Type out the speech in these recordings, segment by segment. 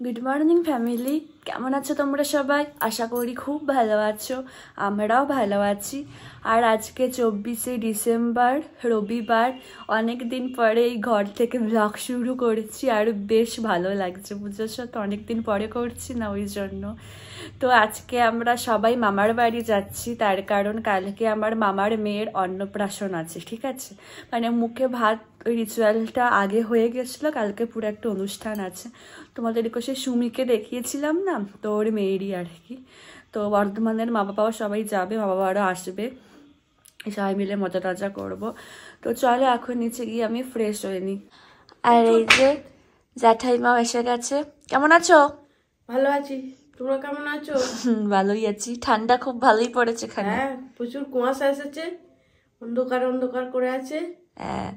Good morning family, কেমন আছো তোমরা সবাই? আশা করি খুব ভালো আছো, আমরাও ভালো আছি। আর আজকে 24শে ডিসেম্বর, রবিবার। অনেক দিন পরে এই ঘর থেকে ব্লগ শুরু করেছি আর বেশ ভালো লাগছে, বুঝেছো তো? অনেকদিন পরে করছি না, ওই জন্য। তো আজকে আমরা সবাই মামার বাড়ি যাচ্ছি, তার কারণ কালকে আমার মামার মেয়ের অন্নপ্রাশন আছে, ঠিক আছে? মানে মুখে ভাত ওই রিচুয়ালটা আগে হয়ে গেছিলো, কালকে পুরো একটা অনুষ্ঠান আছে। তোমাদেরকে সে সুমিকে দেখিয়েছিলাম না, তো ওর মেয়েরই আর কি। তো বর্ধমানের মা বাবাও সবাই যাবে, মা বাবারও আসবে, সবাই মিলে মজা টজা করবো। তো চলো এখন নিচে গিয়ে আমি ফ্রেশ হয়ে নিই। আর এই যে জ্যাঠাইমাও এসে গেছে। কেমন আছো? ভালো আছি, তোমরা কেমন আছো? ভালোই আছি, ঠান্ডা খুব ভালোই পড়েছে এখানে। হ্যাঁ, প্রচুর কুয়াশা এসেছে, অন্ধকার অন্ধকার করে আছে। হ্যাঁ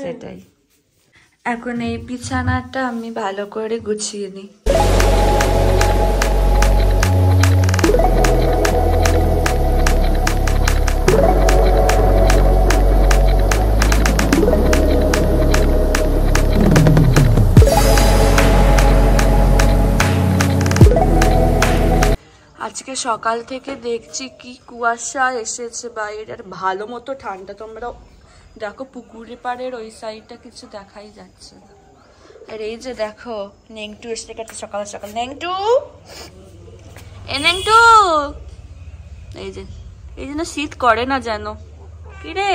সেটাই। এখন এই বিছানাটা আমি ভালো করে গুছিয়ে নিই। আজকে সকাল থেকে দেখছি কি কুয়াশা এসেছে বাইরে, আর ভালো মতো ঠান্ডা। তোমরা দেখো পুকুরি পাড়ের ওই সাইডটা কিছু দেখাই যাচ্ছে না। আর এই যে দেখো নেংটু এসে গেছে সকাল সকাল। নেংটু, এ নেংটু, এই জন্য শীত করে না যেন। কিরে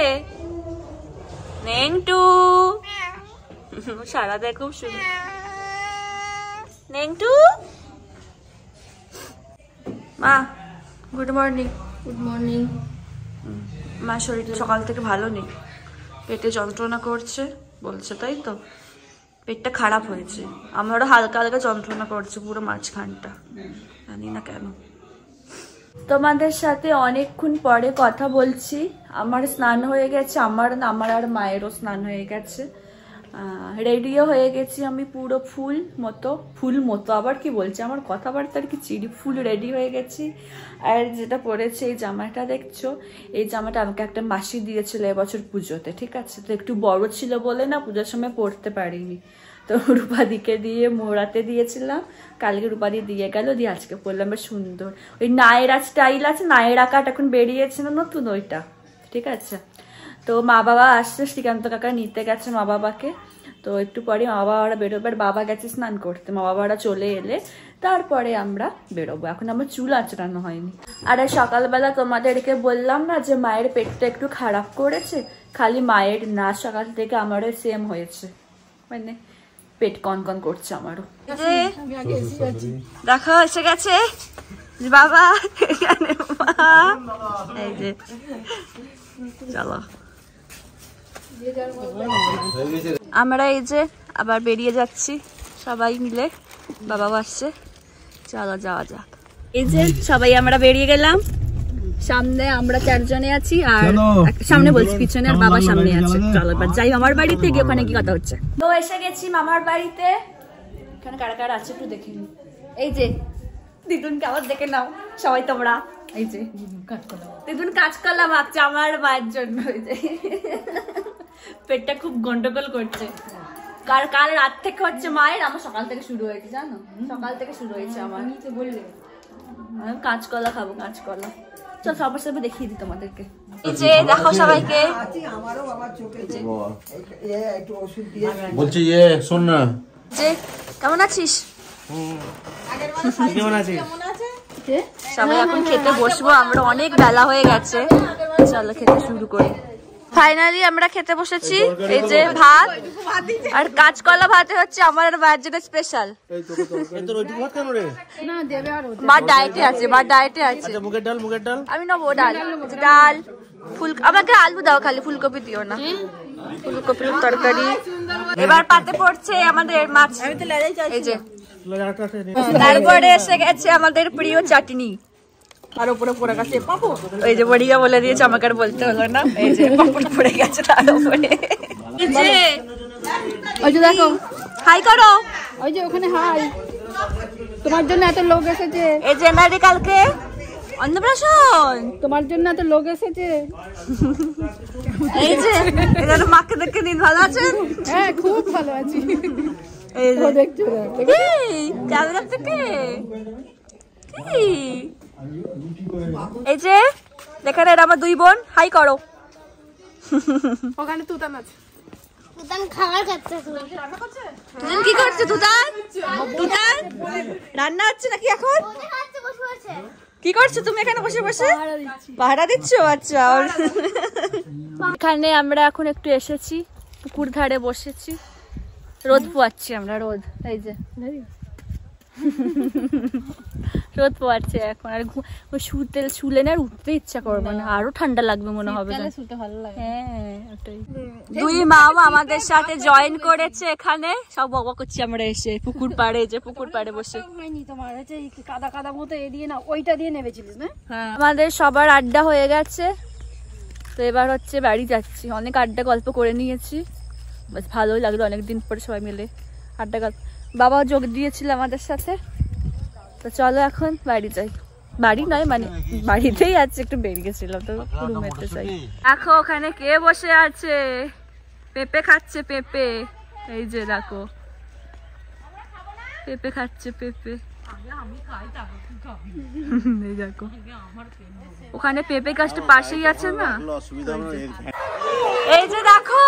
নেংটু, সারা দেখো শুধু নেংটু। মা গুড মর্নিং। Good morning. মা শরীরটা সকাল থেকে ভালো নেই, পেটে যন্ত্রণা করছে বলছে, তাই তো? পেটটা খারাপ হয়েছে, আমারও হালকা হালকা যন্ত্রণা করছে পুরো মাঝখানটা, জানি না কেন। তোমাদের সাথে অনেকক্ষণ পরে কথা বলছি। আমার স্নান হয়ে গেছে, আমার আর মায়েরও স্নান হয়ে গেছে, রেডিও হয়ে গেছি আমি পুরো ফুল মতো আবার কি বলছি, আমার কথাবার্তার কি চিড়ি, ফুল রেডি হয়ে গেছি। আর যেটা পরেছে এই জামাটা দেখছো, এই জামাটা আমাকে একটা মাসি দিয়েছিল এবছর পুজোতে, ঠিক আছে? তো একটু বড় ছিল বলে না পুজোর সময় পরতে পারিনি, তো রূপাদিকে দিয়ে মোড়াতে দিয়েছিলাম, কালকে রূপাদি দিয়ে গেল, দিয়ে আজকে পরলাম। বেশ সুন্দর, ওই নায়রা স্টাইল আছে, নায়রা কাট এখন বেরিয়েছে না নতুন, ওইটা, ঠিক আছে? তো মা বাবা আসছে, শ্রীকান্ত কাকা নিতে গেছে মা বাবাকে। তো একটু পরে মা বাবারা বেরোবে, বাবা গেছে স্নান করতে, মা বাবারা চলে এলে তারপরে আমরা বেরোবো। এখন আমার চুল আঁচড়ানো হয়নি। আর সকালবেলা তোমাদেরকে বললাম না যে মায়ের পেটটা একটু খারাপ করেছে, খালি মায়ের না, সকাল থেকে আমারও সেম হয়েছে, মানে পেট কনকন করছে আমারও। দেখো এসে গেছে বাবা, এই যে চলো আমরা এই যে আবার বেরিয়ে যাচ্ছি সবাই মিলে, বাবাও আসছে, চলো যাওয়া যাক। এই যে সবাই আমরা বেরিয়ে গেলাম, সামনে আমরা 4 জনে আছি, আর সামনে বলছি পিছনে, আর বাবা সামনে আছে। চলো এবার যাই মামার বাড়িতে, গিয়ে ওখানে কি কথা হচ্ছে। তো এসে গেছি মামার বাড়িতে, এখানে কারা কারা আছে একটু দেখে নি। এই যে দিদুনকে আবার দেখে নাও সবাই তোমরা, এই যে দিদুন কাঁচকলা মাখছে আমার মায়ের জন্য। এই যে পেটটা খুব গন্ডগোল করছে, কাল রাত থেকে হচ্ছে মায়ের, আমার সকাল থেকে শুরু হয়েছে, জানো? সকাল থেকে শুরু হয়েছে আমার, বললে কাঁচকলা খাবো, কাঁচকলা। চল সবার সাথে দেখিয়ে দিই তোমাদেরকে। এই যে দেখো সবাইকে, বলছি শোন না, যে কেমন আছিস? কেমন আছিস? সবাই এখন খেতে বসবো, আমরা অনেক বেলা হয়ে গেছে, চলো খেতে শুরু করি। ফাইনালি আমরা খেতে বসেছি, এই যে ভাত আর কাঁচকলা ভাতে হচ্ছে আমার আর মায়ের জন্য স্পেশাল। মা ডায়েটে আছে, মা ডায়েটে আছে। মুগের ডাল আমি নেবো ডাল, ডাল ফুল, আমাকে আলু দাও খালি, ফুলকপি দিও না। ফুলকপির তরকারি। এবার পাতে পড়ছে আমাদের মাছ, এই যে। তারপরে এসে গেছে আমাদের প্রিয় চাটনি, আর উপরে পড়ে গেছে পাপড়। ওই যে বড়িয়া বলে দিয়েছে, আমাকে আর বলতে হলো না, এই যে পাপড় পড়ে গেছে তার উপরে। এই যে ওই যে দেখো, হাই করো, ওই যে ওখানে হাই। তোমার জন্য এত লোক এসেছে, এই যে নারী কালকে অন্নপ্রাশন, তোমার জন্য এত লোক এসেছে। এই যে এখানে মাকে দেখে দিন, ভালো আছেন? হ্যাঁ খুব ভালো আছি। এই যে ক্যামেরা থেকে এই যে এখানে আমার দুই বোন হাই করো। ওখানে তুতান আছে। তুতান খাবার খাচ্ছে। তুতান কি করছে? তুতান রান্না হচ্ছে নাকি এখন? কি করছো তুমি এখানে বসে বসে? পাহারা দিচ্ছ? আচ্ছা। এখানে আমরা এখন একটু এসেছি, পুকুর ধারে বসেছি, রোদ পোয়াচ্ছি আমরা। রোদ এই যে রোদ পোয়াচ্ছে এখন। আর শুলে না আর উঠতে ইচ্ছা করবে না, আরো ঠান্ডা লাগবে মনে হবে। হ্যাঁ ওটাই। দুই মামা আমাদের সাথে জয়েন করেছে এখানে, সব বক করছি আমরা এসে পুকুর পাড়ে। যে পুকুর পাড়ে বসে তোমার হচ্ছে কাদা কাদা মতো এ দিয়ে না ওইটা দিয়ে নেমেছিলিস না? হ্যাঁ, আমাদের সবার আড্ডা হয়ে গেছে, তো এবার হচ্ছে বাড়ি যাচ্ছি। অনেক আড্ডা গল্প করে নিয়েছি, বেশ ভালোই লাগলো অনেকদিন পরে সবাই মিলে আড্ডা গল্প। বাবা যোগ দিয়েছিল আমাদের সাথে। তো চলো এখন বাড়ি যাই। বাড়ি নয় মানে বাড়িতেই আছে, একটু বেরিয়ে গেছিলাম তো রুমেতে যাই। দেখো ওখানে কে বসে আছে, পেঁপে খাচ্ছে। পেঁপে এই যে দেখো, পেঁপে খাচ্ছে। পেঁপে এই দেখো, ওখানে পেঁপে গাছটা পাশেই আছে না। এই যে দেখো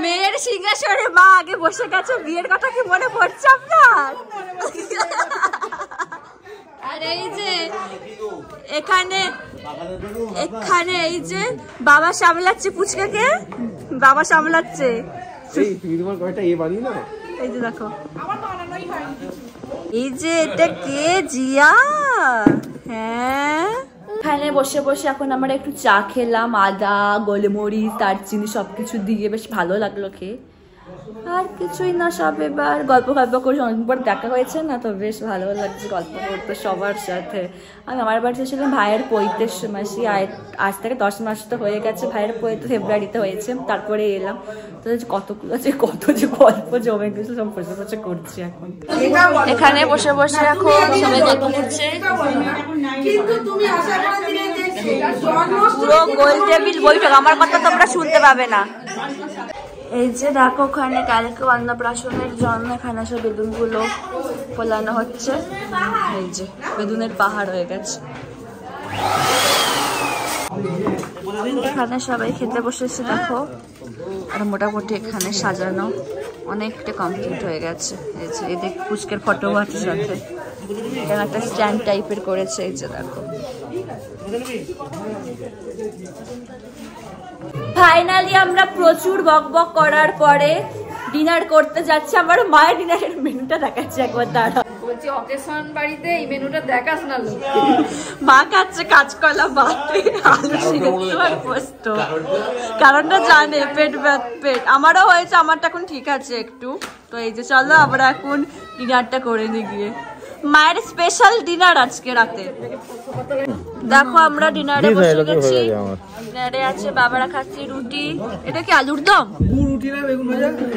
মেয়ের সিংহাসনে মা আগে বসে গেছে। বিয়ের কথা কি মনে পড়ছে আপনার? আর এই যে এখানে এই যে বাবা সামলাচ্ছে পুচকাকে, বাবা সামলাচ্ছে। এই যে দেখো, এই যে এটা কে? জিয়া। হ্যাঁ, এখানে বসে বসে এখন আমরা একটু চা খেলাম, আদা গোলমরিচ দারচিনি সবকিছু দিয়ে, বেশ ভালো লাগলো খেয়ে। আর কিছুই না, সব এবার গল্প করে অনেকদিন পর দেখা হয়েছে না, তো বেশ ভালো লাগছে গল্প করতে সবার সাথে। আমি আমার বাড়িতে ছিলাম ভাইয়ের পৈতের মাসি, আজ থেকে 10 মাস তো হয়ে গেছে। ভাইয়ের পৈতে ফেব্রুয়ারিতে হয়েছে, তারপরে এলাম। তো কত যে গল্প জমে গেছে, সব বসে বসে করছি এখন। এখানে বসে বসে এখন সবাই গল্প করছে। পুরো গোল টেবিল বৈঠক, আমার কথা তোমরা শুনতে পাবে না। এই যে দেখো, ওখানে কালকে অন্নপ্রাশনের জন্য এখানে সব বেলুনগুলো ফোলানো হচ্ছে। এই যে বেলুনের পাহাড় হয়ে গেছে। এখানে সবাই খেতে বসেছে দেখো, আর মোটামুটি এখানে সাজানো অনেকটা কমপ্লিট হয়ে গেছে। এই যে এদের পুচকের ফটো আছে সাথে, এখানে একটা স্ট্যান্ড টাইপের করেছে। এই যে দেখো, ফাইনালি আমরা প্রচুর বকবক করার পরে ডিনার করতে যাচ্ছি। আমার মায়ের ডিনারের মেনুটা দেখাচ্ছি একবার, দাঁড়া। বলছি অকেশন বাড়িতে এই মেনুটা দেখাস না। মা খাচ্ছে কাঁচকলা বাটি, আলু সিদ্ধ আর পোস্ত। কারণটা জানে পেট আমারও হয়েছে, আমারটা এখন ঠিক আছে একটু। তো এই যে চলো আমরা এখন ডিনারটা করে নি গিয়ে। মায়ের স্পেশাল ডিনার আজকে রাতে। দেখো আমরা ডিনারে বসে গেছি। ডিনারে আছে বাবারা খাচ্ছি রুটি। এটা কি আলুর দম?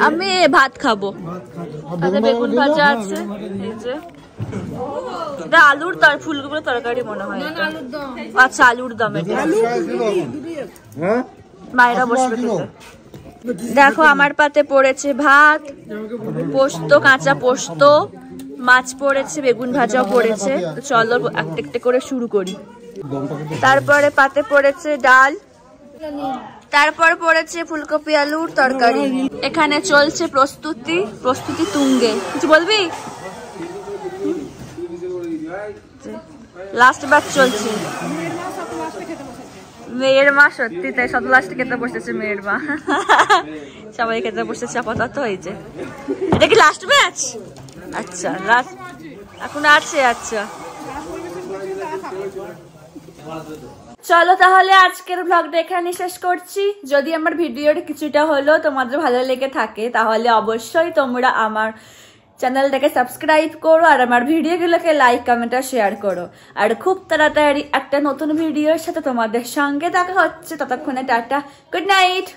আমি ভাত খাবো, তাতে বেগুন ভাজা আছে। এই যে এটা আলুর ফুলগুলো তরকারি মনে হয়। আচ্ছা আলুর দম। মায়েরা বসবে খেতে। দেখো আমার পাতে পড়েছে ভাত, পোস্ত, কাঁচা পোস্ত, মাছ পড়েছে, বেগুন ভাজাও পড়েছে। তো চলো একটা একটা করে শুরু করি। তারপরে পাতে পড়েছে ডাল, তারপর পড়েছে ফুলকপি আলুর তরকারি। এখানে চলছে প্রস্তুতি তুঙ্গে। কিছু বলবি? লাস্ট ব্যাচ চলছে। মেয়ের মা, সত্যি তাই, সব লাস্টে খেতে বসেছে মেয়ের মা। সবাই খেতে বসেছে আপাতত। এই যে এটা কি লাস্ট ব্যাচ? আচ্ছা লাস্ট এখন আছে। আচ্ছা চলো তাহলে আজকের ব্লগটা এখানে শেষ করছি। যদি আমার ভিডিওটা কিছুটা হলো তোমাদের ভালো লেগে থাকে, তাহলে অবশ্যই তোমরা আমার চ্যানেলটাকে সাবস্ক্রাইব করো, আর আমার ভিডিওগুলোকে লাইক কমেন্ট আর শেয়ার করো। আর খুব তাড়াতাড়ি একটা নতুন ভিডিওর সাথে তোমাদের সঙ্গে দেখা হচ্ছে। ততক্ষণে টাটা, গুড নাইট।